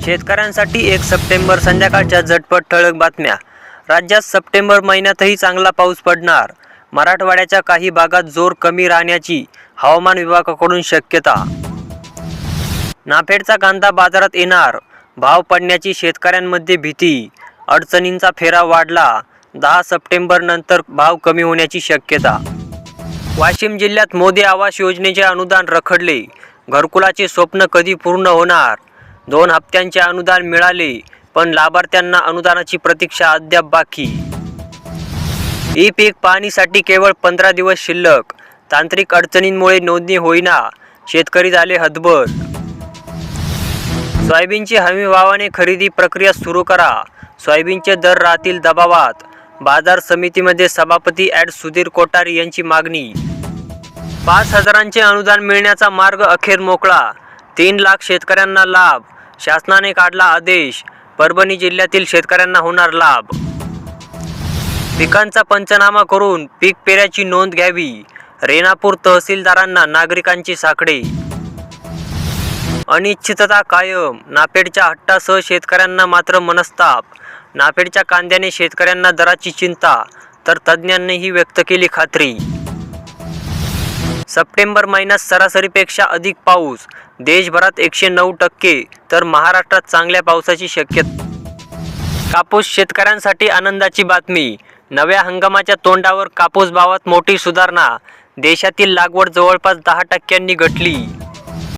शेतकऱ्यांसाठी 1 सप्टेंबर संध्याकाळच्या झटपट ठळक बातम्या। राज्यात सप्टेंबर महिन्यातही चांगला पाऊस पडणार। मराठवाड्याच्या काही भागात जोर कमी राहण्याची हवामान विभागाकडून शक्यता। नाफेडचा कांदा बाजारात येणार, भाव पडण्याची शेतकऱ्यांमध्ये भीती। अडचणींचा फेरा वाढला, 10 सप्टेंबर नंतर भाव कमी होण्याची शक्यता। वाशिम जिल्ह्यात मोदी आवास योजनेचे अनुदान रखडले, घरकुलाचे स्वप्न कधी पूर्ण होणार? 2 हप्त्यांचे अनुदान मिळाले, पण लाभार्थ्यांना अनुदानाची प्रतीक्षा अद्याप बाकी। ई-पीक पाहणीसाठी केवळ 15 दिवस शिल्लक, तांत्रिक अडचणींमुळे नोंदणी होईना, शेतकरी झाले हतबल। सोयाबीनची हमीभावाने खरेदी प्रक्रिया सुरू करा, सोयाबीनचे दर राहतील दबावात। बाजार समितीमध्ये सभापती ॲड सुधीर कोठारी यांची मागणी। 5,000चे अनुदान मिळण्याचा मार्ग अखेर मोकळा, 3 लाख शेतकऱ्यांना लाभ, शासनाने काढला आदेश। परभणी जिल्ह्यातील शेतकऱ्यांना होणार लाभ। पिकांचा पंचनामा करून पीक पेऱ्याची नोंद घ्यावी, रेणापूर तहसीलदारांना नागरिकांची साकडे। अनिश्चितता कायम, नाफेडच्या हट्टासह शेतकऱ्यांना मात्र मनस्ताप। नाफेडच्या कांद्याने शेतकऱ्यांना दराची चिंता, तर तज्ज्ञांनीही व्यक्त केली खात्री। सप्टेंबर महिन्यात सरासरीपेक्षा अधिक पाऊस, देशभरात 109%, तर महाराष्ट्रात चांगल्या पावसाची शक्यता। कापूस शेतकऱ्यांसाठी आनंदाची बातमी, नव्या हंगामाच्या तोंडावर कापूस भावात मोठी सुधारणा, देशातील लागवड जवळपास 10%नी घटली।